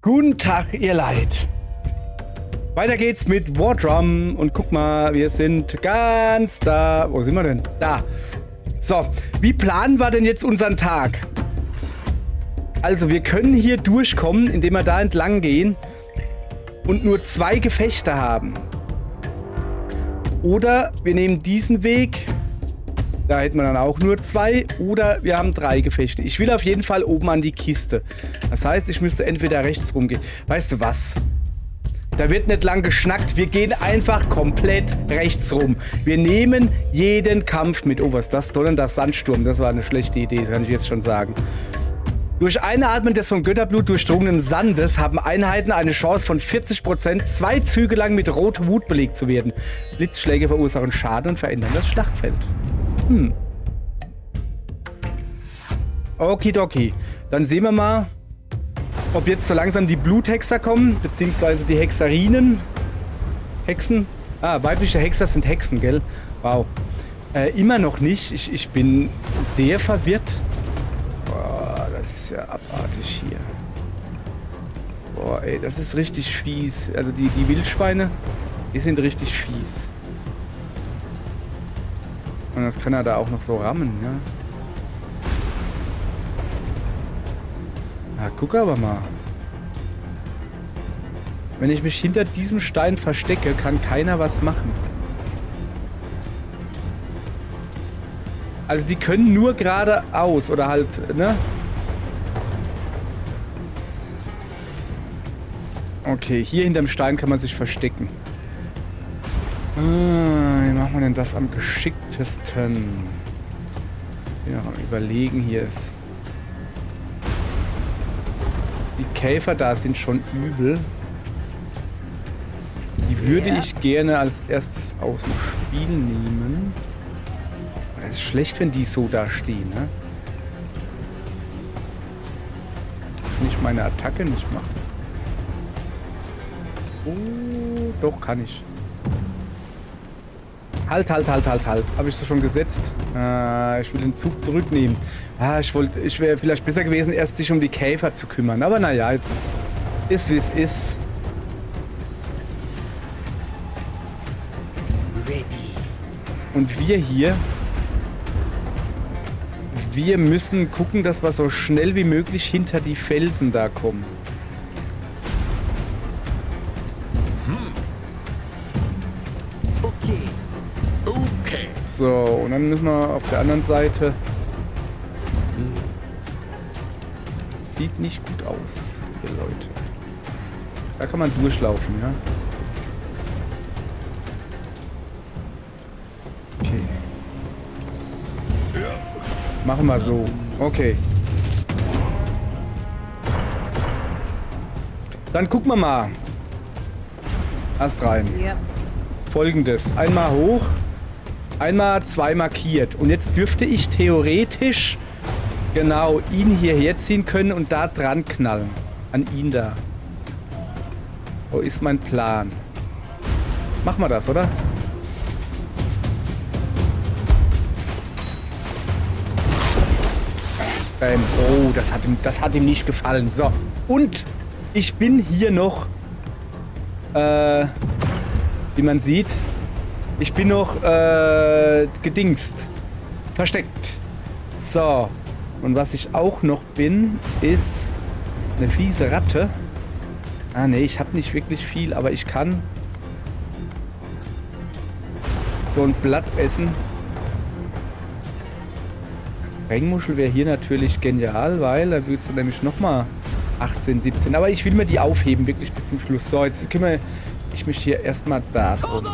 Guten Tag, ihr Leid. Weiter geht's mit War Drum und guck mal, wir sind ganz da. Wo sind wir denn? Da. So, wie planen wir denn jetzt unseren Tag? Also, wir können hier durchkommen, indem wir da entlang gehen und nur 2 Gefechte haben. Oder wir nehmen diesen Weg. Da hätten wir dann auch nur 2. Oder wir haben 3 Gefechte. Ich will auf jeden Fall oben an die Kiste. Das heißt, ich müsste entweder rechts rumgehen. Weißt du was? Da wird nicht lang geschnackt. Wir gehen einfach komplett rechts rum. Wir nehmen jeden Kampf mit. Oh, was ist das? Donnernder Sandsturm. Das war eine schlechte Idee, das kann ich jetzt schon sagen. Durch Einatmen des von Götterblut durchdrungenen Sandes haben Einheiten eine Chance von 40%, 2 Züge lang mit rotem Wut belegt zu werden. Blitzschläge verursachen Schaden und verändern das Schlachtfeld. Okidoki. Dann sehen wir mal, ob jetzt so langsam die Bluthexer kommen, beziehungsweise die Hexerinen. Hexen? Ah, weibliche Hexer sind Hexen, gell? Wow. Immer noch nicht. Ich bin sehr verwirrt. Boah, das ist ja abartig hier. Boah, ey, das ist richtig fies. Also die Wildschweine, die sind richtig fies. Und das kann er da auch noch so rammen, ja. Ja, guck aber mal. Wenn ich mich hinter diesem Stein verstecke, kann keiner was machen. Also die können nur geradeaus oder halt, ne? Okay, hier hinterm Stein kann man sich verstecken. Wie macht man denn das am geschicktesten? Ja, am Überlegen hier ist. Die Käfer da sind schon übel. Die würde ich gerne als erstes aus dem Spiel nehmen. Es ist schlecht, wenn die so da stehen, ne? Kann ich meine Attacke nicht machen? Oh, doch, kann ich. Halt. Habe ich so schon gesetzt? Ich will den Zug zurücknehmen. Ich wäre vielleicht besser gewesen, erst sich um die Käfer zu kümmern. Aber naja, jetzt ist wie es ist. Und wir müssen gucken, dass wir so schnell wie möglich hinter die Felsen da kommen. Okay. So, und dann müssen wir auf der anderen Seite. Sieht nicht gut aus, hier Leute. Da kann man durchlaufen, ja. Okay. Machen wir so. Okay. Dann gucken wir mal. Erst rein. Ja. Folgendes. Einmal hoch. Einmal 2 markiert. Und jetzt dürfte ich theoretisch genau ihn hierher ziehen können und da dran knallen. An ihn da. So ist mein Plan. Machen wir das, oder? Oh, das hat ihm nicht gefallen. So. Und ich bin hier noch, wie man sieht, ich bin noch gedingst. Versteckt. So. Und was ich auch noch bin, ist eine fiese Ratte. Ah ne, ich habe nicht wirklich viel, aber ich kann so ein Blatt essen. Ringmuschel wäre hier natürlich genial, weil da würdest du nämlich nochmal 18, 17. Aber ich will mir die aufheben, wirklich bis zum Schluss. So, jetzt kümmere ich mich hier erstmal da drum.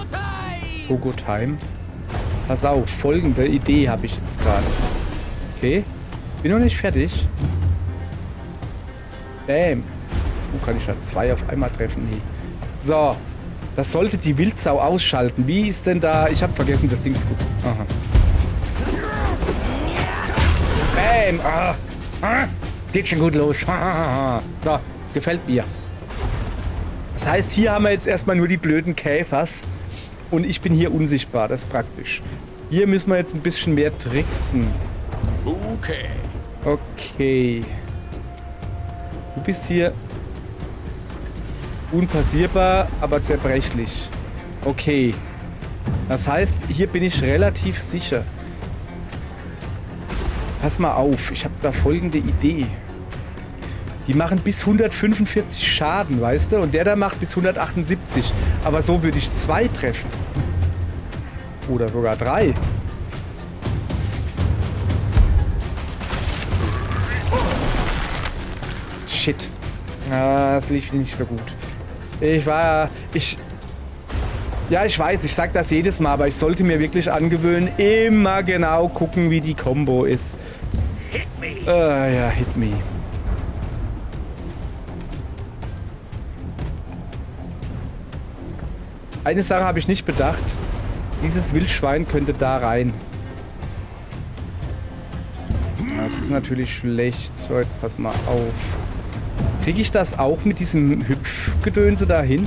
Togo Time. Pass auf, folgende Idee habe ich jetzt gerade. Okay. Bin noch nicht fertig. Bam. Kann ich da 2 auf einmal treffen? Nee. So. Das sollte die Wildsau ausschalten. Wie ist denn da... Ich habe vergessen, das Ding zu gucken. Aha. Bam. Geht schon gut los. So. Gefällt mir. Das heißt, hier haben wir jetzt erstmal nur die blöden Käfers. Und ich bin hier unsichtbar. Das ist praktisch. Hier müssen wir jetzt ein bisschen mehr tricksen. Okay. Okay. Du bist hier Unpassierbar, aber zerbrechlich. Okay. Das heißt, hier bin ich relativ sicher. Pass mal auf, ich habe da folgende Idee. Die machen bis 145 Schaden, weißt du? Und der da macht bis 178. Aber so würde ich 2 treffen. Oder sogar 3. Shit. Ah, das lief nicht so gut. Ich weiß, ich sag das jedes Mal, aber ich sollte mir wirklich angewöhnen, immer genau gucken, wie die Combo ist. Ja, hit me. Eine Sache habe ich nicht bedacht. Dieses Wildschwein könnte da rein. Das ist natürlich schlecht. So, jetzt pass mal auf. Kriege ich das auch mit diesem Hüpfgedönse dahin?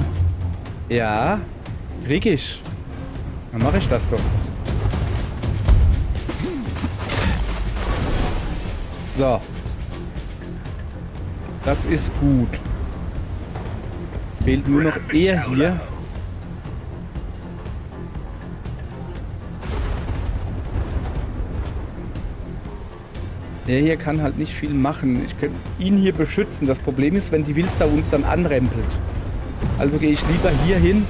Ja, kriege ich. Dann mache ich das doch. So. Das ist gut. Fehlt nur noch er hier. Der hier kann halt nicht viel machen. Ich könnte ihn hier beschützen. Das Problem ist, wenn die Wildsau uns dann anrempelt. Also gehe ich lieber hier hin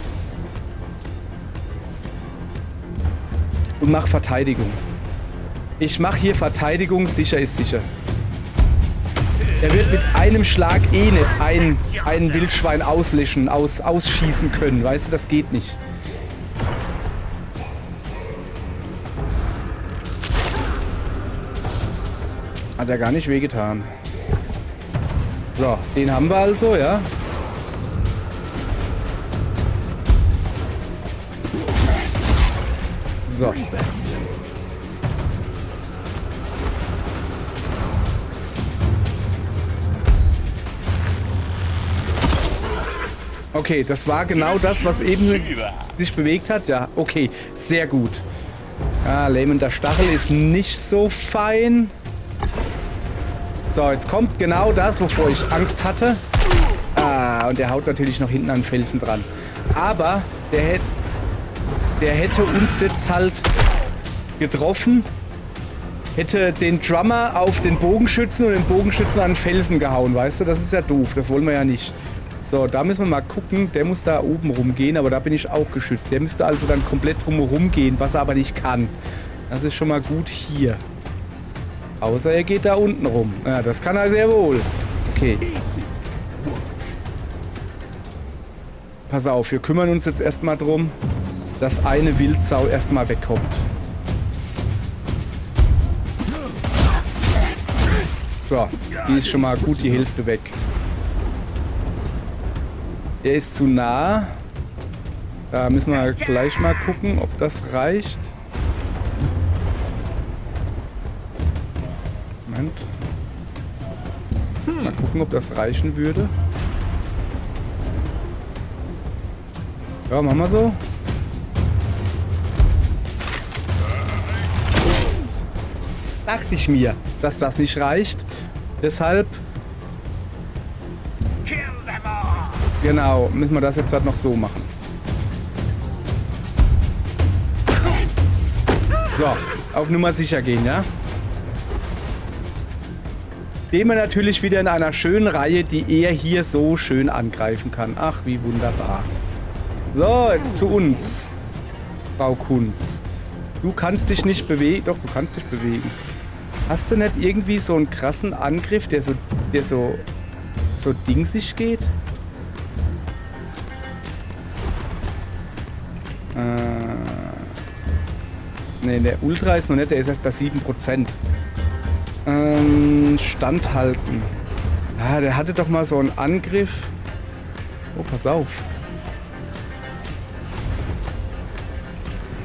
und mache Verteidigung. Ich mache hier Verteidigung, sicher ist sicher. Er wird mit einem Schlag eh nicht ein Wildschwein auslöschen, ausschießen können. Weißt du, das geht nicht. Hat er gar nicht wehgetan. So, den haben wir also, ja. So. Okay, das war genau das, was eben sich bewegt hat. Ja, okay, sehr gut. Ah, lähmender Stachel ist nicht so fein. So, jetzt kommt genau das, wovor ich Angst hatte. Ah, und der haut natürlich noch hinten an den Felsen dran. Aber der hätte uns jetzt halt getroffen, hätte den Drummer auf den Bogenschützen und den Bogenschützen an den Felsen gehauen, weißt du? Das ist ja doof, das wollen wir ja nicht. So, da müssen wir mal gucken. Der muss da oben rumgehen, aber da bin ich auch geschützt. Der müsste also dann komplett drumherum gehen, was er aber nicht kann. Das ist schon mal gut hier. Außer er geht da unten rum. Ja, das kann er sehr wohl. Okay. Pass auf, wir kümmern uns jetzt erstmal drum, dass eine Wildsau erstmal wegkommt. So, die ist schon mal gut die Hälfte weg. Der ist zu nah. Da müssen wir gleich mal gucken, ob das reicht. Moment. Mal gucken, ob das reichen würde. Ja, machen wir so. Dachte ich mir, dass das nicht reicht. Deshalb... Genau, müssen wir das jetzt halt noch so machen. So, auf Nummer sicher gehen, ja? Stehen wir natürlich wieder in einer schönen Reihe, die er hier so schön angreifen kann. Ach, wie wunderbar. So, jetzt zu uns, Frau Kunz. Du kannst dich nicht bewegen. Doch, du kannst dich bewegen. Hast du nicht irgendwie so einen krassen Angriff, der so dingsig geht? Ne, der Ultra ist noch nicht, der ist erst bei 7%. Standhalten. Ah, der hatte doch mal so einen Angriff. Oh, pass auf.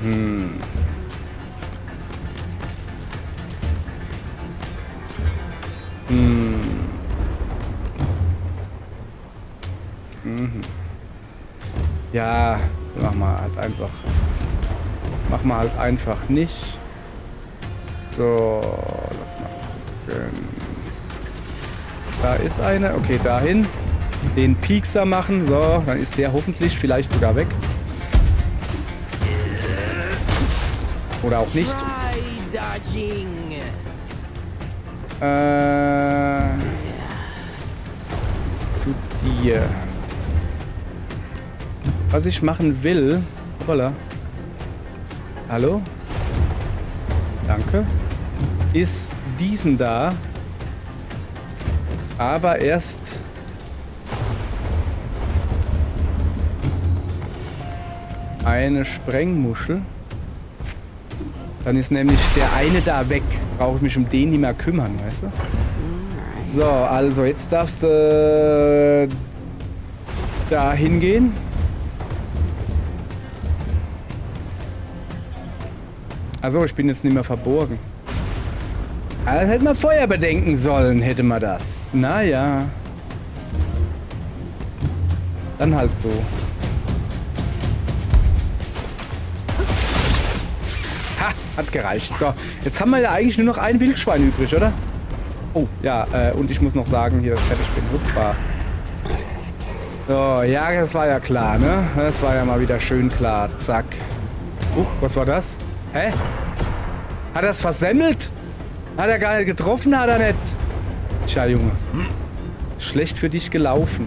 Mhm. Ja, mach mal halt einfach. Mach mal halt einfach nicht. So, lass mal gucken. Da ist eine. Okay, dahin. den Piekser machen. So, dann ist der hoffentlich vielleicht sogar weg. Oder auch nicht. Zu dir. Was ich machen will... Hoppala. Hallo? Danke. Ist diesen da. Aber erst... eine Sprengmuschel. Dann ist nämlich der eine da weg. Brauche ich mich um den nicht mehr kümmern, weißt du? So, also jetzt darfst du da hingehen. Also ich bin jetzt nicht mehr verborgen. Also, hätte man vorher bedenken sollen, hätte man das. Naja. Dann halt so. Ha, hat gereicht. So, jetzt haben wir ja eigentlich nur noch ein Wildschwein übrig, oder? Oh, ja, und ich muss noch sagen, hier, dass ich fertig bin. Huppa. So, ja, das war ja klar, ne? Das war ja mal wieder schön klar. Zack. Was war das? Hä? Hat er es versemmelt? Hat er gar nicht getroffen, hat er nicht? Tja, Junge. Schlecht für dich gelaufen.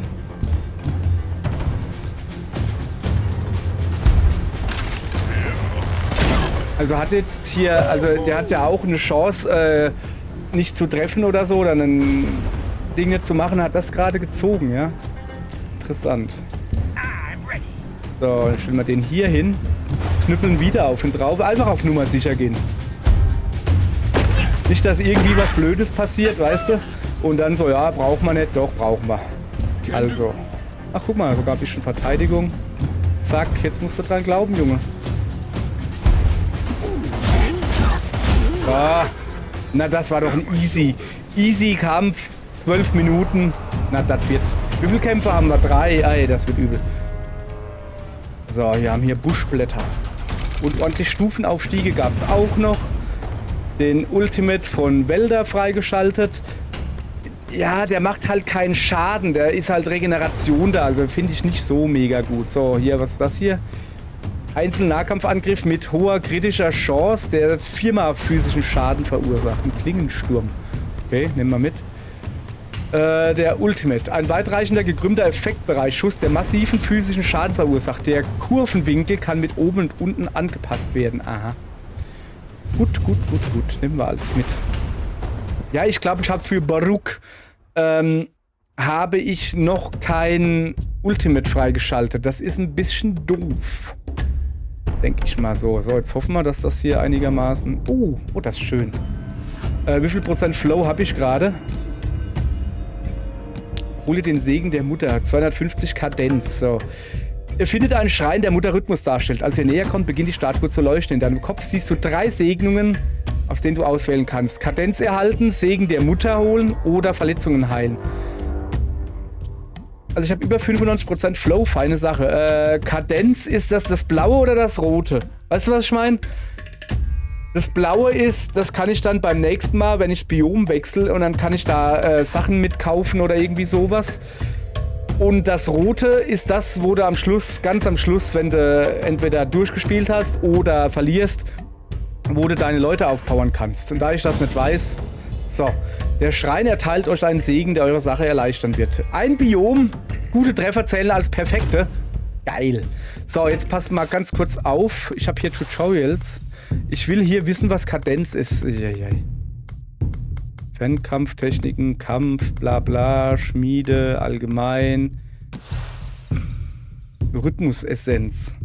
Also hat jetzt hier, also der hat ja auch eine Chance, nicht zu treffen oder so, oder Dinge zu machen, hat das gerade gezogen, ja? Interessant. So, dann stellen wir den hier hin, knüppeln wieder auf ihn drauf, einfach auf Nummer sicher gehen. Nicht, dass irgendwie was Blödes passiert, weißt du? Und dann so, ja, brauchen wir nicht, doch, brauchen wir. Also. Ach, guck mal, sogar ein bisschen Verteidigung. Zack, jetzt musst du dran glauben, Junge. Ah, na, das war doch ein easy Kampf. 12 Minuten. Na, das wird. Wie viele Kämpfe haben wir? 3. Ey, das wird übel. So, wir haben hier Buschblätter. Und ordentlich Stufenaufstiege gab es auch noch. Den Ultimate von Wälder freigeschaltet. Ja, der macht halt keinen Schaden. Der ist halt Regeneration da. Also finde ich nicht so mega gut. So, hier, was ist das hier? Einzel-Nahkampfangriff mit hoher kritischer Chance, der 4-mal physischen Schaden verursacht. Ein Klingensturm. Okay, nehmen wir mit. Der Ultimate. Ein weitreichender gekrümmter Effektbereich-Schuss, der massiven physischen Schaden verursacht. Der Kurvenwinkel kann mit oben und unten angepasst werden. Aha. Gut. Nehmen wir alles mit. Ja, ich glaube, ich habe für Baruch habe ich noch kein Ultimate freigeschaltet. Das ist ein bisschen doof. Denke ich mal so. So, jetzt hoffen wir, dass das hier einigermaßen... Oh, das ist schön. Wie viel Prozent Flow habe ich gerade? Hole den Segen der Mutter. 250 Kadenz. So. Ihr findet einen Schrein, der Mutter Rhythmus darstellt. Als ihr näher kommt, beginnt die Statue zu leuchten. In deinem Kopf siehst du 3 Segnungen, aus denen du auswählen kannst. Kadenz erhalten, Segen der Mutter holen oder Verletzungen heilen. Also ich habe über 95% Flow, feine Sache. Kadenz, ist das Blaue oder das Rote? Weißt du, was ich meine? Das Blaue ist, das kann ich dann beim nächsten Mal, wenn ich Biom wechsle, und dann kann ich da Sachen mitkaufen oder irgendwie sowas. Und das Rote ist das, wo du am Schluss, ganz am Schluss, wenn du entweder durchgespielt hast oder verlierst, wo du deine Leute aufpowern kannst. Und da ich das nicht weiß... So, der Schrein erteilt euch einen Segen, der eure Sache erleichtern wird. Ein Biom, gute Treffer zählen als perfekte. Geil. So, jetzt passt mal ganz kurz auf. Ich habe hier Tutorials. Ich will hier wissen, was Kadenz ist. Fernkampftechniken, Kampf, bla bla, Schmiede, allgemein. Rhythmusessenz.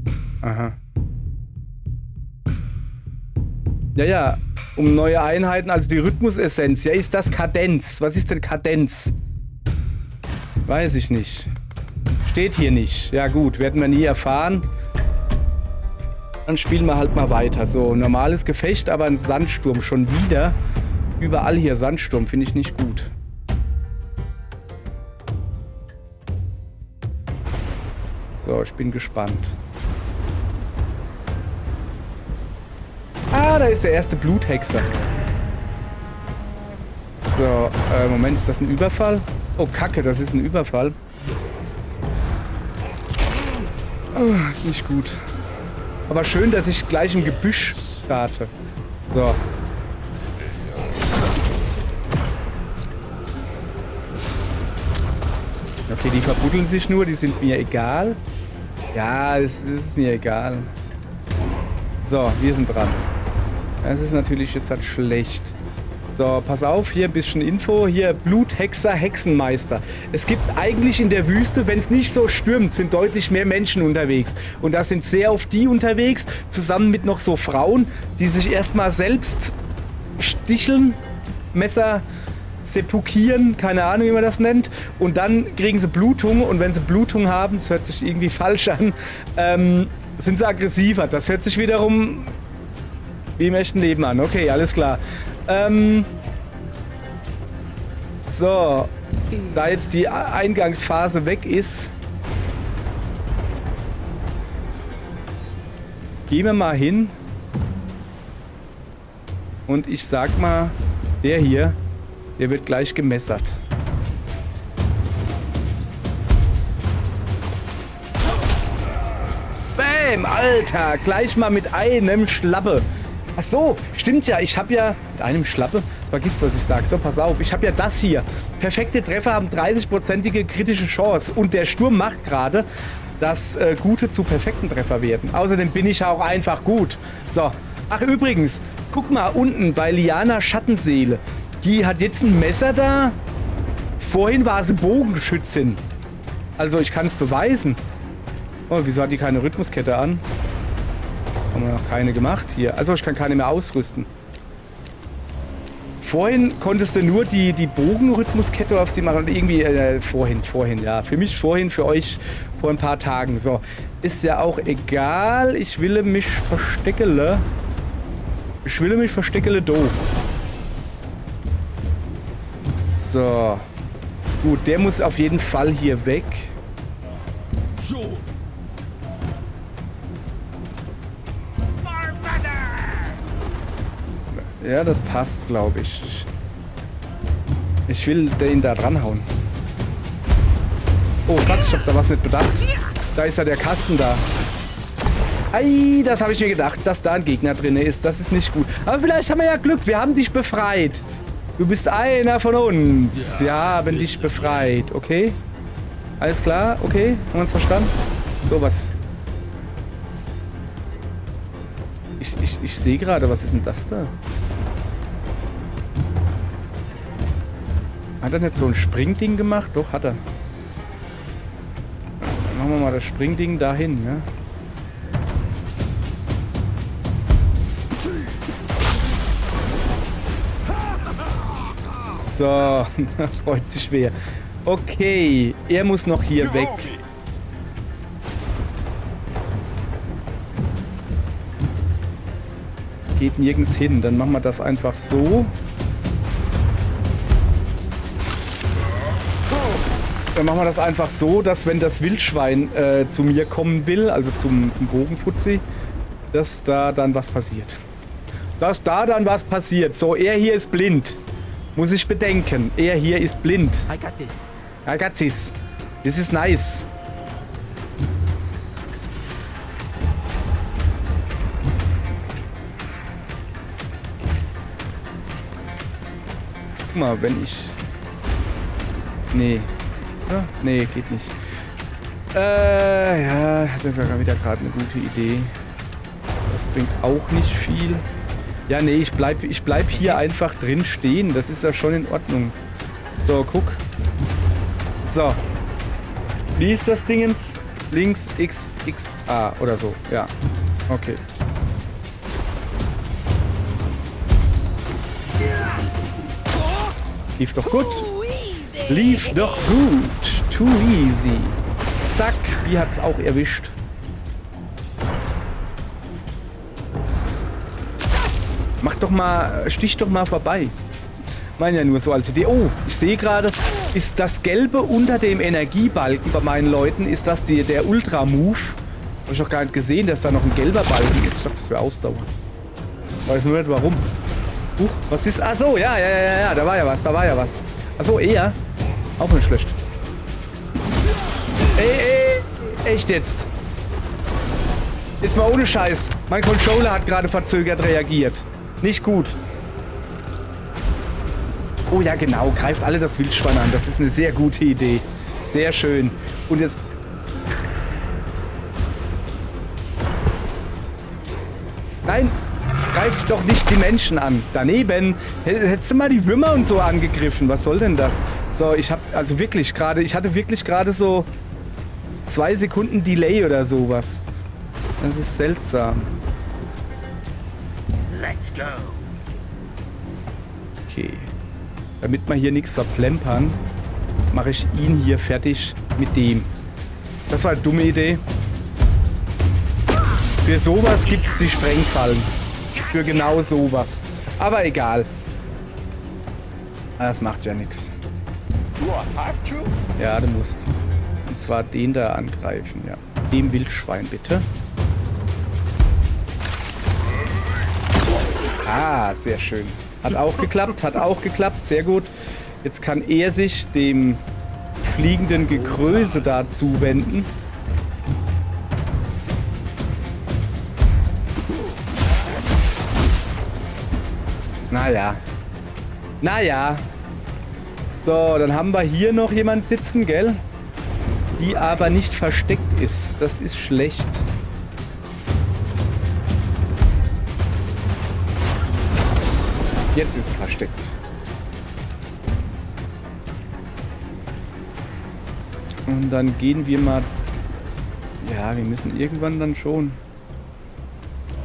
Aha. Ja. Um neue Einheiten, also die Rhythmusessenz. Ja, ist das Kadenz? Was ist denn Kadenz? Weiß ich nicht. Steht hier nicht. Ja gut, werden wir nie erfahren. Dann spielen wir halt mal weiter. So, normales Gefecht, aber ein Sandsturm schon wieder. Überall hier Sandsturm, finde ich nicht gut. So, ich bin gespannt. Ah, da ist der erste Bluthexer. So, Moment, ist das ein Überfall? Oh, Kacke, das ist ein Überfall. Oh, nicht gut. Aber schön, dass ich gleich im Gebüsch starte. So. Okay, die verbuddeln sich nur, die sind mir egal. Ja, es ist mir egal. So, wir sind dran. Das ist natürlich jetzt halt schlecht. So, pass auf, hier ein bisschen Info. Hier, Bluthexer, Hexenmeister. Es gibt eigentlich in der Wüste, wenn es nicht so stürmt, sind deutlich mehr Menschen unterwegs. Und da sind sehr oft die unterwegs, zusammen mit noch so Frauen, die sich erstmal selbst sticheln, Messer sepukieren, keine Ahnung, wie man das nennt. Und dann kriegen sie Blutung. Und wenn sie Blutung haben, das hört sich irgendwie falsch an, sind sie aggressiver. Das hört sich wiederum wie im echten Leben an. Okay, alles klar. So, da jetzt die Eingangsphase weg ist, gehen wir mal hin und ich sag mal, der hier, der wird gleich gemessert. Bäm, Alter, gleich mal mit einem Schlappe. Ach so, stimmt ja, ich habe ja mit einem Schlappe, vergisst, was ich sage. So, pass auf, ich habe ja das hier. Perfekte Treffer haben 30%ige kritische Chance und der Sturm macht gerade, dass gute zu perfekten Treffer werden. Außerdem bin ich auch einfach gut. So, ach übrigens, guck mal unten bei Liana Schattenseele. Die hat jetzt ein Messer da. Vorhin war sie Bogenschützin. Also ich kann es beweisen. Oh, wieso hat die keine Rhythmuskette an? Haben wir noch keine gemacht hier. Also ich kann keine mehr ausrüsten. Vorhin konntest du nur die Bogenrhythmuskette auf sie machen. Irgendwie vorhin, ja. Für mich vorhin, für euch vor ein paar Tagen. So, ist ja auch egal. Ich will mich versteckele. Do. So. Gut, der muss auf jeden Fall hier weg. Ja, das passt, glaube ich. Ich will den da dranhauen. Oh, fuck, ich hab da was nicht bedacht. Da ist ja der Kasten da. Ei, das habe ich mir gedacht, dass da ein Gegner drin ist. Das ist nicht gut. Aber vielleicht haben wir ja Glück. Wir haben dich befreit. Du bist einer von uns. Ja, haben dich befreit. Okay? Alles klar? Okay? Haben wir uns verstanden? So, was? Ich sehe gerade, was ist denn das da? Hat er nicht so ein Springding gemacht? Doch, hat er. Dann machen wir mal das Springding dahin, ne? So, da freut sich schwer. Okay, er muss noch hier weg. Geht nirgends hin. Dann machen wir das einfach so. Dann machen wir das einfach so, dass wenn das Wildschwein zu mir kommen will, also zum Bogenfuzzi, dass da dann was passiert. So, er hier ist blind. Muss ich bedenken. Er hier ist blind. I got this. I got this. This is nice. Guck mal, wenn ich... Nee. Ja, nee, geht nicht. Ja, das war wieder gerade eine gute Idee. Das bringt auch nicht viel. Ja, nee, ich bleib hier einfach drin stehen. Das ist ja schon in Ordnung. So, guck. So. Wie ist das Dingens? Links, X, X, A oder so. Ja. Okay. Lief doch gut. Lief doch gut. Too easy. Zack, die hat's auch erwischt. Mach doch mal, stich doch mal vorbei. Meine ja nur so als Idee. Oh, ich sehe gerade, ist das Gelbe unter dem Energiebalken bei meinen Leuten, ist das der Ultra-Move? Habe ich noch gar nicht gesehen, dass da noch ein gelber Balken ist. Ich dachte, das wäre Ausdauer. Weiß nur nicht warum. Huch, was ist? Ach so, ja, da war ja was. Ach so, eher. Auch nicht schlecht. Ey, echt jetzt. Jetzt mal ohne Scheiß. Mein Controller hat gerade verzögert reagiert. Nicht gut. Oh ja, genau. Greift alle das Wildschwein an. Das ist eine sehr gute Idee. Sehr schön. Und jetzt... Nein! Greif doch nicht die Menschen an. Daneben. Hättest du mal die Würmer und so angegriffen. Was soll denn das? So, ich habe also wirklich gerade... Ich hatte wirklich gerade so 2 Sekunden Delay oder sowas. Das ist seltsam. Let's go. Okay. Damit wir hier nichts verplempern, mache ich ihn hier fertig mit dem. Das war eine dumme Idee. Für sowas gibt es die Sprengfallen. Für genau sowas. Aber egal. Das macht ja nichts. Ja, du musst. Und zwar den da angreifen, ja. Dem Wildschwein bitte. Ah, sehr schön. Hat auch geklappt, sehr gut. Jetzt kann er sich dem fliegenden Gekröse da zuwenden. Naja. Naja. So, dann haben wir hier noch jemand sitzen, gell? Die aber nicht versteckt ist. Das ist schlecht. Jetzt ist sie versteckt. Und dann gehen wir mal... Ja, wir müssen irgendwann dann schon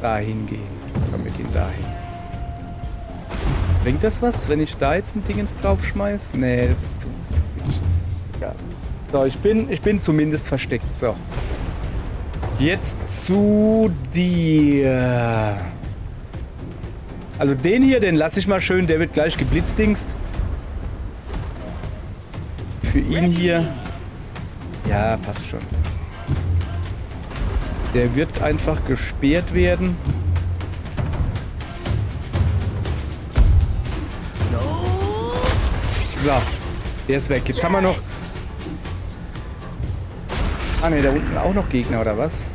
dahin gehen. Komm, wir gehen dahin. Bringt das was, wenn ich da jetzt ein Dingens draufschmeiß? Nee, das ist zu wenig. Das ist egal. So, ich bin zumindest versteckt. So. Jetzt zu dir. Also den hier, den lasse ich mal schön. Der wird gleich geblitzdingst. Für ihn hier... Ja, passt schon. Der wird einfach gesperrt werden. So, der ist weg. Jetzt haben wir noch... Ah ne, da unten auch noch Gegner, oder was?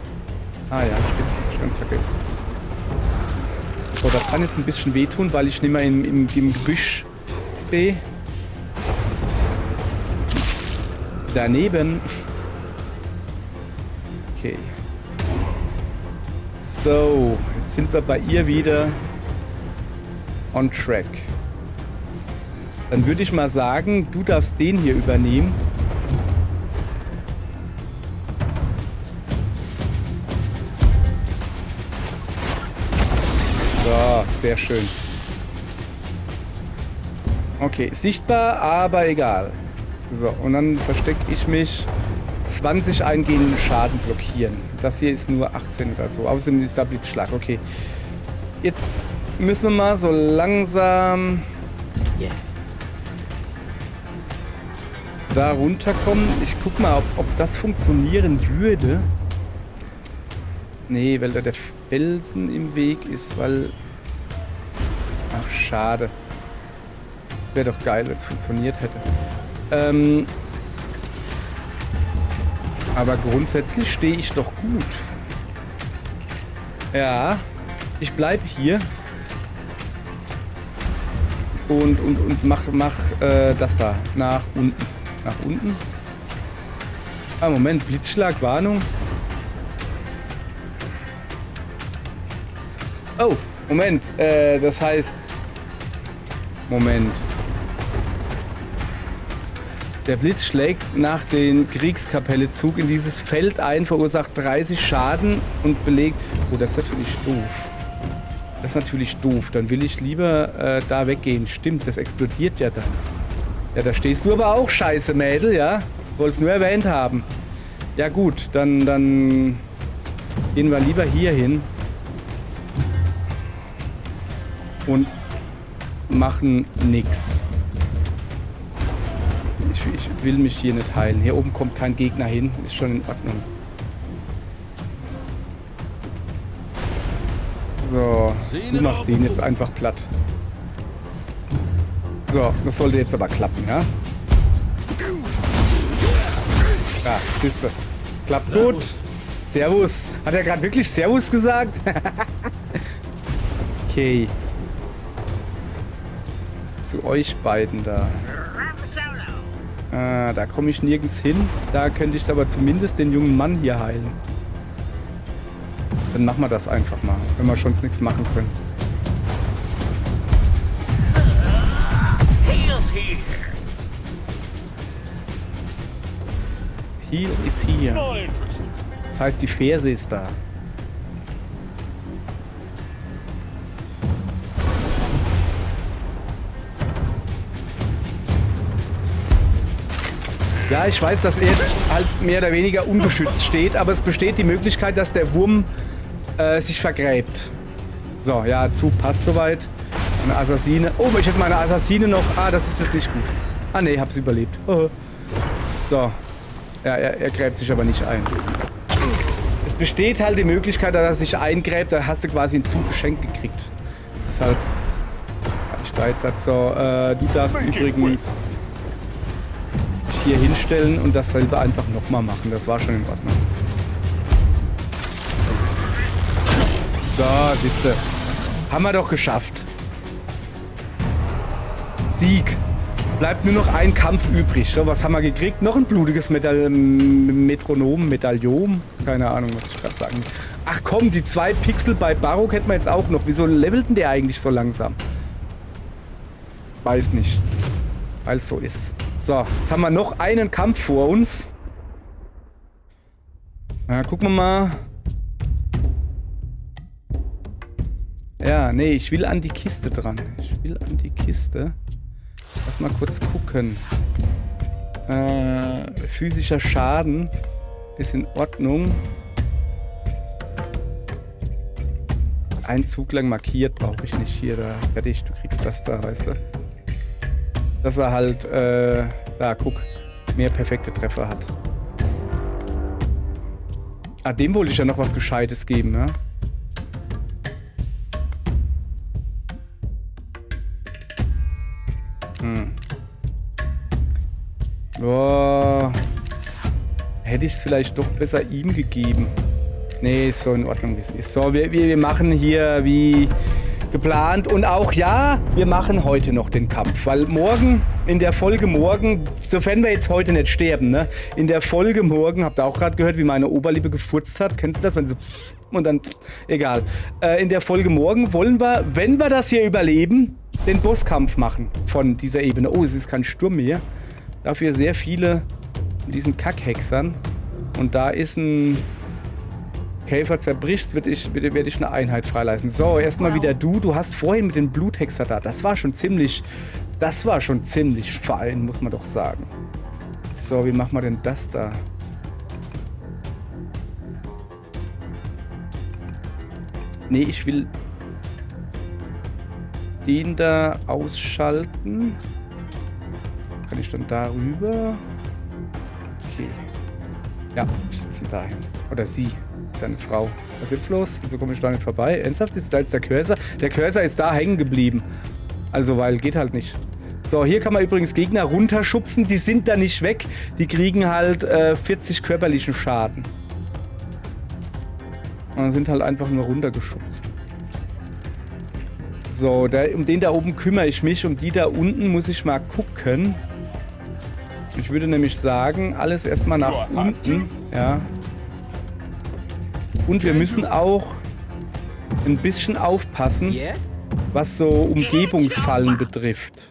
Ah ja, stimmt. Hab ich ganz vergessen. So, das kann jetzt ein bisschen wehtun, weil ich nicht mehr im Gebüsch stehe. Daneben. Okay. So, jetzt sind wir bei ihr wieder on track. Dann würde ich mal sagen, du darfst den hier übernehmen. So, sehr schön. Okay, sichtbar, aber egal. So, und dann verstecke ich mich. 20 eingehenden Schaden blockieren. Das hier ist nur 18 oder so. Außerdem ist da Blitzschlag. Okay. Jetzt müssen wir mal so langsam da runterkommen. Ich guck mal, ob das funktionieren würde. Nee, weil da der Felsen im Weg ist, weil... Ach, schade. Das wäre doch geil, wenn es funktioniert hätte. Aber grundsätzlich stehe ich doch gut. Ja, ich bleibe hier. Und mach das da. Nach unten. Nach unten. Ah, Moment. Blitzschlag, Warnung. Oh, Moment. Das heißt... Moment. Der Blitz schlägt nach dem Kriegskapellezug in dieses Feld ein, verursacht 30 Schaden und belegt... Oh, das ist natürlich doof. Das ist natürlich doof. Dann will ich lieber da weggehen. Stimmt, das explodiert ja dann. Ja, da stehst du aber auch scheiße, Mädel, ja? Wollt's nur erwähnt haben. Ja gut, dann gehen wir lieber hier hin. Und machen nix. Ich will mich hier nicht heilen. Hier oben kommt kein Gegner hin. Ist schon in Ordnung. So, du machst den jetzt einfach platt. So, das sollte jetzt aber klappen, ja? Ja, siehste. Klappt gut. Servus. Hat er gerade wirklich Servus gesagt? Okay. Zu euch beiden da. Da komme ich nirgends hin. Da könnte ich aber zumindest den jungen Mann hier heilen. Dann machen wir das einfach mal, wenn wir schon nichts machen können. Heal ist hier. Das heißt, die Ferse ist da. Ja, ich weiß, dass er jetzt halt mehr oder weniger ungeschützt steht, aber es besteht die Möglichkeit, dass der Wurm sich vergräbt. So, ja, passt soweit. Eine Assassine. Oh, ich hätte meine Assassine noch. Ah, das ist jetzt nicht gut. Ah, nee, hab's überlebt. Oh. So. Ja, er gräbt sich aber nicht ein. Es besteht halt die Möglichkeit, dass er sich eingräbt, da hast du quasi einen Zug geschenkt gekriegt. Deshalb habe ich da jetzt gesagt, so, du darfst übrigens hier hinstellen und dasselbe einfach nochmal machen. Das war schon in Ordnung. So, siehste. Haben wir doch geschafft. Sieg. Bleibt nur noch ein Kampf übrig. So, was haben wir gekriegt? Noch ein blutiges Medaillon. Keine Ahnung, was ich gerade sagen will. Ach komm, die 2 Pixel bei Barock hätten wir jetzt auch noch. Wieso levelt denn der eigentlich so langsam? Weiß nicht. Weil es so ist. So, jetzt haben wir noch einen Kampf vor uns. Na, gucken wir mal. Ja, nee, ich will an die Kiste dran. Ich will an die Kiste. Lass mal kurz gucken. Physischer Schaden ist in Ordnung. Ein Zug lang markiert brauche ich nicht. Hier, da, fertig, du kriegst das da, weißt du. Dass er halt, da, guck, mehr perfekte Treffer hat. Ah, dem wollte ich ja noch was Gescheites geben, ja. Boah. Hätte ich es vielleicht doch besser ihm gegeben. Nee, ist so in Ordnung, wie es ist. So, wir machen hier wie geplant. Und auch, ja, wir machen heute noch den Kampf. Weil morgen, in der Folge morgen, sofern wir jetzt heute nicht sterben, ne? In der Folge morgen, habt ihr auch gerade gehört, wie meine Oberlippe gefurzt hat. Kennst du das? Wenn so und dann, egal. In der Folge morgen wollen wir, wenn wir das hier überleben, den Bosskampf machen von dieser Ebene. Oh, es ist kein Sturm mehr. Dafür sehr viele von diesen Kackhexern. Und da ist ein Käfer zerbrichst, werde ich eine Einheit freileiten. So, erstmal wieder du. Du hast vorhin mit dem Bluthexer da. Das war schon ziemlich fein, muss man doch sagen. So, wie machen wir denn das da? Nee, ich will den da ausschalten. Kann ich dann darüber? Okay. Ja, ich sitze dahin. Oder sie. Seine Frau. Was ist jetzt los? Wieso komme ich da nicht vorbei? Ernsthaft? Ist da jetzt der Cursor? Der Cursor ist da hängen geblieben. Also, weil geht halt nicht. So, hier kann man übrigens Gegner runterschubsen. Die sind da nicht weg. Die kriegen halt 40 körperlichen Schaden. Und sind halt einfach nur runtergeschubst. So, um den da oben kümmere ich mich. Um die da unten muss ich mal gucken. Ich würde nämlich sagen, alles erstmal nach unten. Ja. Und wir müssen auch ein bisschen aufpassen, was so Umgebungsfallen betrifft.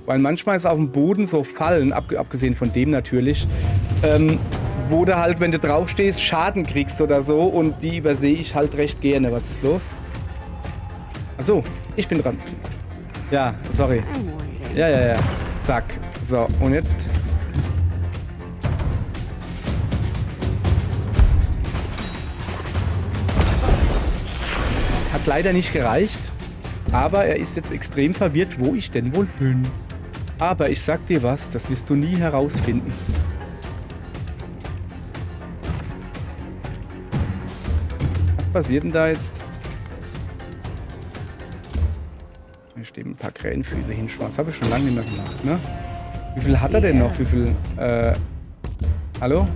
Weil manchmal ist auf dem Boden so Fallen, abgesehen von dem natürlich, wo du halt, wenn du draufstehst, Schaden kriegst oder so. Und die übersehe ich halt recht gerne. Was ist los? Achso, ich bin dran. Ja, sorry. Ja. Zack. So, und jetzt? Hat leider nicht gereicht. Aber er ist jetzt extrem verwirrt, wo ich denn wohl bin. Aber ich sag dir was, das wirst du nie herausfinden. Was passiert denn da jetzt? Hier stehen ein paar Krähenfüße hin. Das habe ich schon lange nicht mehr gemacht, ne? Wie viel hat er denn noch? Wie viel, hallo?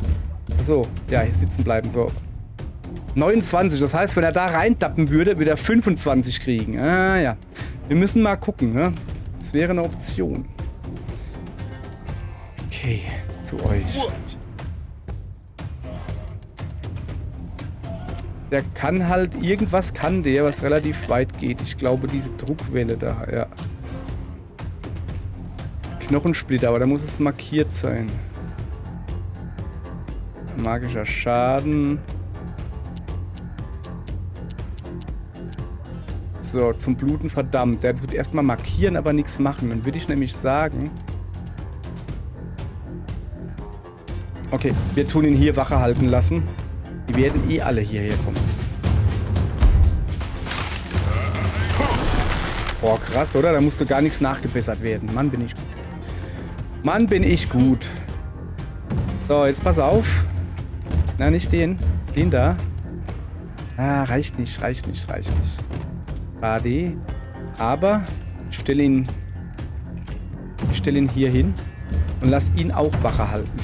Achso, ja, hier sitzen bleiben. So. 29, das heißt, wenn er da reintappen würde, würde er 25 kriegen. Ah, ja. Wir müssen mal gucken, ne? Das wäre eine Option. Okay, jetzt zu euch. Der kann halt, irgendwas kann der, was relativ weit geht. Ich glaube, diese Druckwelle da, ja. Knochensplitter, aber da muss es markiert sein. Magischer Schaden. So, zum Bluten verdammt. Der wird erstmal markieren, aber nichts machen. Dann würde ich nämlich sagen... Okay, wir tun ihn hier Wache halten lassen. Die werden eh alle hierher kommen. Boah, krass, oder? Da musste gar nichts nachgebessert werden. Mann, bin ich gut. Mann, bin ich gut. So, jetzt pass auf. Na, nicht den. Den da. Ah, reicht nicht, reicht nicht, reicht nicht. AD. Aber ich stelle ihn hier hin und lass ihn auch Wache halten.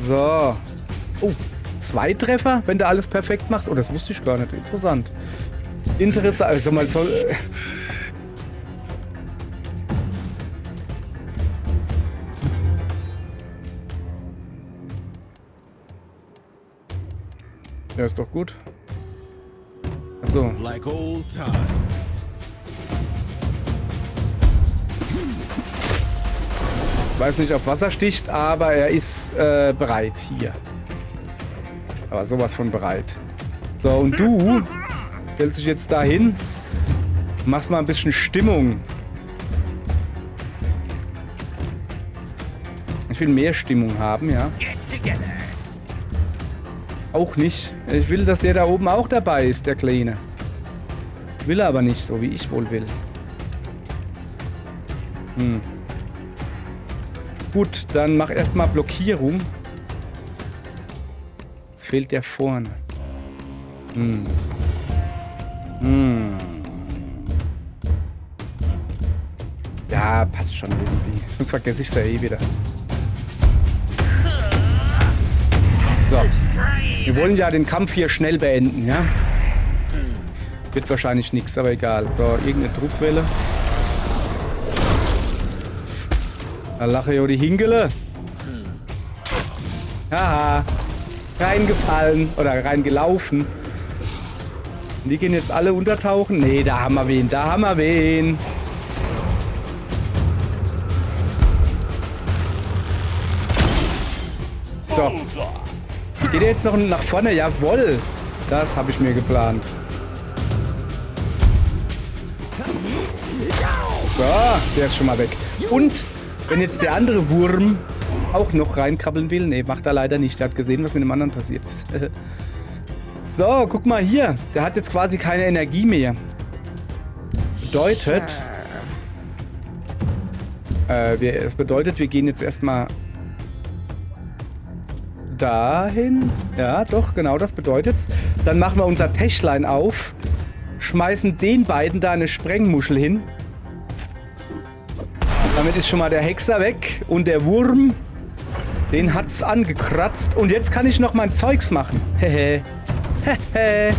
So. Oh, 2 Treffer, wenn du alles perfekt machst. Oh, das wusste ich gar nicht. Interessant. Interessant. Also mal so. Ja, ist doch gut. Achso. Like old times. Weiß nicht, ob Wasser sticht, aber er ist bereit hier. Aber sowas von bereit. So, und du stellst dich jetzt dahin. Machst mal ein bisschen Stimmung. Ich will mehr Stimmung haben, ja. Auch nicht. Ich will, dass der da oben auch dabei ist, der Kleine. Will aber nicht, so wie ich wohl will. Gut, dann mach erstmal Blockierung. Jetzt fehlt der vorne. Ja, passt schon irgendwie. Sonst vergesse ich es ja eh wieder. So. Wir wollen ja den Kampf hier schnell beenden, ja? Wird wahrscheinlich nichts, aber egal. So, irgendeine Druckwelle. Da lache ich auch die Hingele. Haha. Reingefallen oder reingelaufen. Und die gehen jetzt alle untertauchen? Nee, da haben wir wen. Da haben wir wen. So. Geht ihr jetzt noch nach vorne? Jawohl. Das habe ich mir geplant. So, der ist schon mal weg. Und wenn jetzt der andere Wurm auch noch reinkrabbeln will. Nee, macht er leider nicht. Der hat gesehen, was mit dem anderen passiert ist. So, guck mal hier. Der hat jetzt quasi keine Energie mehr. Das bedeutet, wir gehen jetzt erstmal dahin. Ja, doch, genau, das bedeutet's. Dann machen wir unser Täschlein auf. Schmeißen den beiden da eine Sprengmuschel hin. Damit ist schon mal der Hexer weg. Und der Wurm, den hat's angekratzt. Und jetzt kann ich noch mein Zeugs machen. Hehe. Hehe.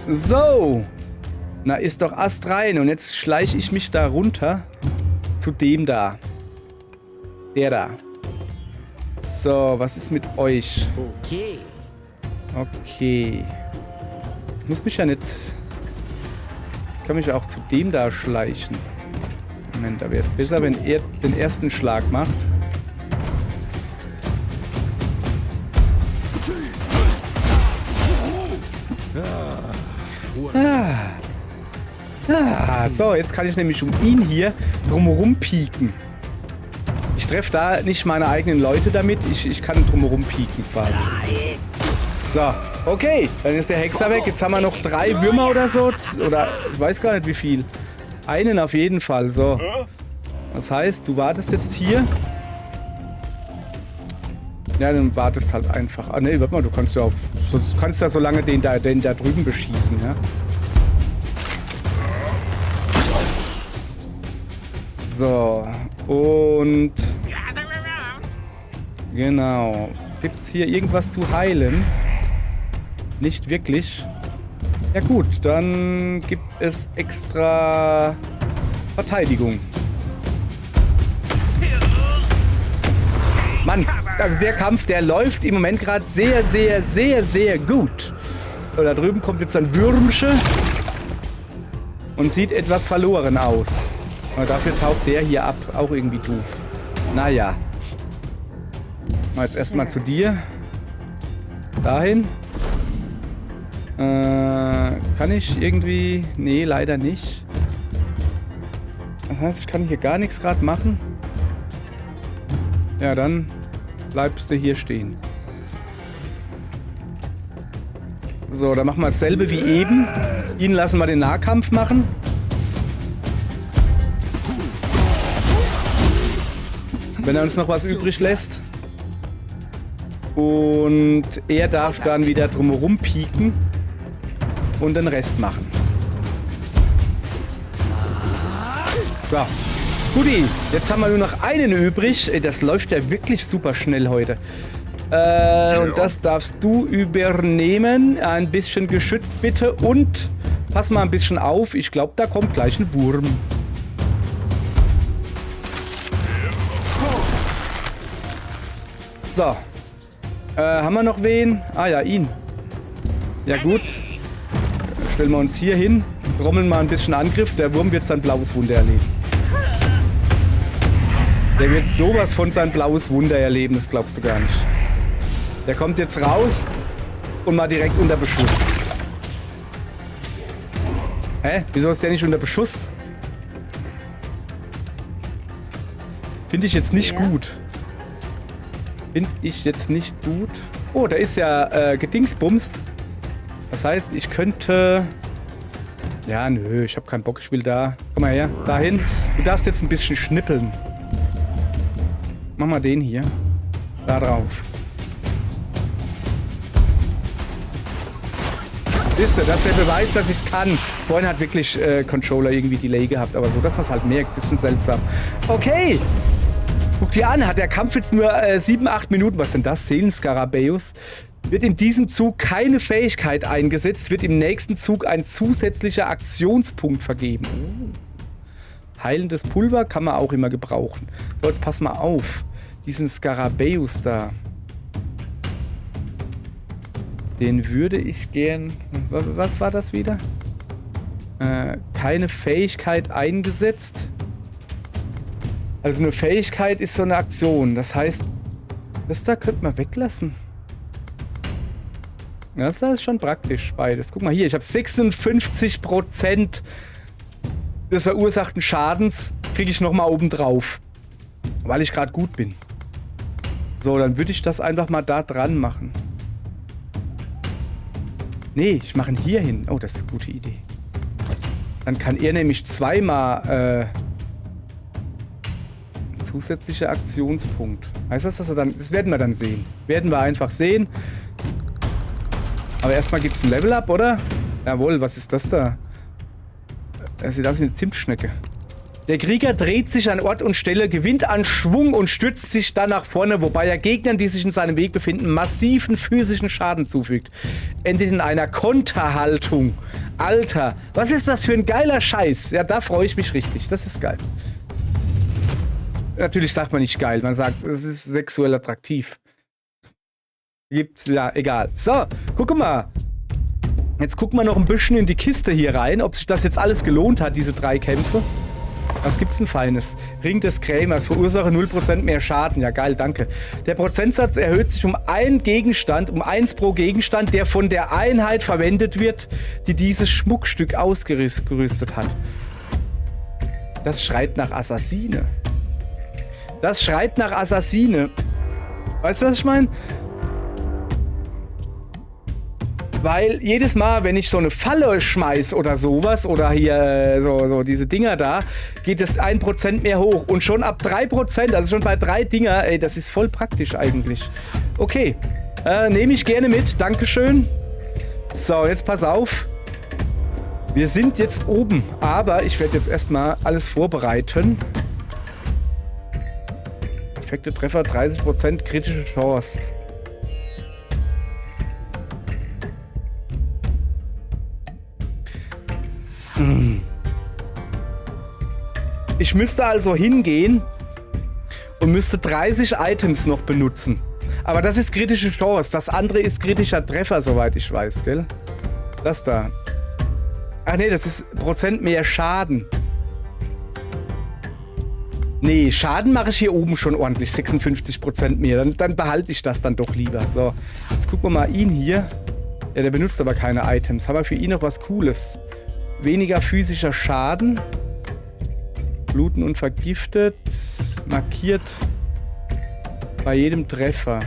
So. Na, ist doch Ast rein. Und jetzt schleiche ich mich da runter zu dem da. Der da. So, was ist mit euch? Okay. Ich muss mich ja nicht... Ich kann mich ja auch zu dem da schleichen. Moment, da wäre es besser, wenn er den ersten Schlag macht. So, jetzt kann ich nämlich um ihn hier drumherum pieken. Ich treffe da nicht meine eigenen Leute damit. Ich kann drumherum pieken quasi. So, okay. Dann ist der Hexer weg. Jetzt haben wir noch 3 Würmer oder so. Oder ich weiß gar nicht wie viel. Einen auf jeden Fall. So. Das heißt, du wartest jetzt hier. Ja, dann wartest halt einfach. Ah, ne, warte mal, du kannst ja auch... Du kannst ja so lange den da drüben beschießen, ja. So. Und... Genau. Gibt es hier irgendwas zu heilen? Nicht wirklich. Ja gut, dann gibt es extra Verteidigung. Mann, also der Kampf, der läuft im Moment gerade sehr, sehr, sehr, sehr gut. So, da drüben kommt jetzt ein Würmchen und sieht etwas verloren aus. Aber dafür taucht der hier ab. Auch irgendwie doof. Naja. Mal jetzt erstmal zu dir. Dahin. Kann ich irgendwie... Nee, leider nicht. Das heißt, ich kann hier gar nichts gerade machen. Ja, dann bleibst du hier stehen. So, dann machen wir dasselbe wie eben. Ihn lassen wir den Nahkampf machen. Wenn er uns noch was übrig lässt. Und er darf dann wieder drumherum pieken und den Rest machen. So. Guti, jetzt haben wir nur noch einen übrig. Ey, das läuft ja wirklich super schnell heute. Und das darfst du übernehmen. Ein bisschen geschützt bitte. Und pass mal ein bisschen auf. Ich glaube, da kommt gleich ein Wurm. So. Haben wir noch wen? Ah ja, ihn. Ja gut. Stellen wir uns hier hin. Trommeln mal ein bisschen Angriff. Der Wurm wird sein blaues Wunder erleben. Der wird sowas von sein blaues Wunder erleben. Das glaubst du gar nicht. Der kommt jetzt raus und mal direkt unter Beschuss. Hä? Wieso ist der nicht unter Beschuss? Finde ich jetzt nicht gut. Finde ich jetzt nicht gut. Oh, da ist ja gedingsbumst. Das heißt, ich könnte... Ja, nö, ich habe keinen Bock. Ich will da... Komm mal her, dahin. Du darfst jetzt ein bisschen schnippeln. Mach mal den hier. Da drauf. Siehst du, das ist der Beweis, dass ich es kann. Vorhin hat wirklich Controller irgendwie Delay gehabt, aber so, dass man es halt merkt, bisschen seltsam. Okay. Guck dir an, hat der Kampf jetzt nur 7-8 Minuten. Was denn das? Seelenskarabäus. Wird in diesem Zug keine Fähigkeit eingesetzt, wird im nächsten Zug ein zusätzlicher Aktionspunkt vergeben. Heilendes Pulver kann man auch immer gebrauchen. So, jetzt pass mal auf. Diesen Skarabäus da. Den würde ich gern... Was war das wieder? Keine Fähigkeit eingesetzt. Also eine Fähigkeit ist so eine Aktion. Das heißt, das da könnte man weglassen. Das ist schon praktisch, beides. Guck mal hier, ich habe 56% des verursachten Schadens kriege ich nochmal oben drauf. Weil ich gerade gut bin. So, dann würde ich das einfach mal da dran machen. Nee, ich mache ihn hier hin. Oh, das ist eine gute Idee. Dann kann er nämlich zweimal zusätzlicher Aktionspunkt. Heißt das, dass er dann... Das werden wir dann sehen. Werden wir einfach sehen. Aber erstmal gibt es ein Level-Up, oder? Jawohl, was ist das da? Das sieht aus wie eine Zimtschnecke. Der Krieger dreht sich an Ort und Stelle, gewinnt an Schwung und stürzt sich dann nach vorne, wobei er Gegnern, die sich in seinem Weg befinden, massiven physischen Schaden zufügt. Endet in einer Konterhaltung. Alter, was ist das für ein geiler Scheiß? Ja, da freue ich mich richtig. Das ist geil. Natürlich sagt man nicht geil, man sagt, es ist sexuell attraktiv. Gibt's, ja, egal. So, guck mal. Jetzt gucken wir noch ein bisschen in die Kiste hier rein, ob sich das jetzt alles gelohnt hat, diese 3 Kämpfe. Was gibt's denn Feines? Ring des Krämers, Verursache 0% mehr Schaden. Ja, geil, danke. Der Prozentsatz erhöht sich um einen Gegenstand, um 1 pro Gegenstand, der von der Einheit verwendet wird, die dieses Schmuckstück ausgerüstet hat. Das schreit nach Assassine. Das schreit nach Assassine. Weißt du, was ich meine? Weil jedes Mal, wenn ich so eine Falle schmeiß oder sowas, oder hier so diese Dinger da, geht es 1% mehr hoch. Und schon ab 3%, also schon bei 3 Dinger, ey, das ist voll praktisch eigentlich. Okay, nehme ich gerne mit, dankeschön. So, jetzt pass auf. Wir sind jetzt oben, aber ich werde jetzt erstmal alles vorbereiten. Perfekte Treffer, 30% kritische Chance. Ich müsste also hingehen und müsste 30 Items noch benutzen. Aber das ist kritische Chance. Das andere ist kritischer Treffer, soweit ich weiß, gell? Das da. Ach nee, das ist Prozent mehr Schaden. Nee, Schaden mache ich hier oben schon ordentlich. 56% mehr. Dann behalte ich das dann doch lieber. So, jetzt gucken wir mal ihn hier. Ja, der benutzt aber keine Items. Haben wir für ihn noch was Cooles? Weniger physischer Schaden. Bluten und vergiftet. Markiert bei jedem Treffer.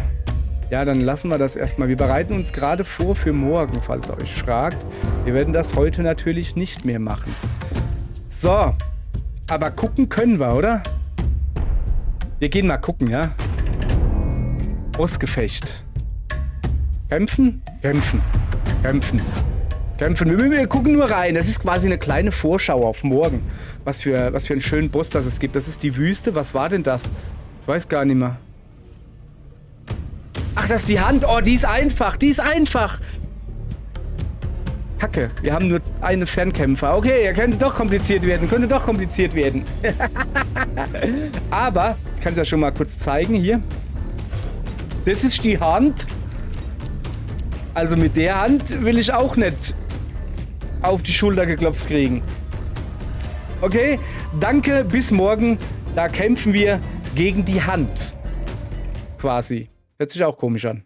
Ja, dann lassen wir das erstmal. Wir bereiten uns gerade vor für morgen, falls ihr euch fragt. Wir werden das heute natürlich nicht mehr machen. So. Aber gucken können wir, oder? Wir gehen mal gucken, ja? Bossgefecht. Kämpfen? Kämpfen. Kämpfen. Kämpfen. Wir gucken nur rein. Das ist quasi eine kleine Vorschau auf morgen. Was für einen schönen Boss das es gibt. Das ist die Wüste. Was war denn das? Ich weiß gar nicht mehr. Ach, das ist die Hand. Oh, die ist einfach. Die ist einfach. Kacke. Wir haben nur einen Fernkämpfer. Okay, er könnte doch kompliziert werden. Könnte doch kompliziert werden. Aber, ich kann es ja schon mal kurz zeigen hier. Das ist die Hand. Also mit der Hand will ich auch nicht auf die Schulter geklopft kriegen. Okay, danke, bis morgen. Da kämpfen wir gegen die Hand. Quasi. Hört sich auch komisch an.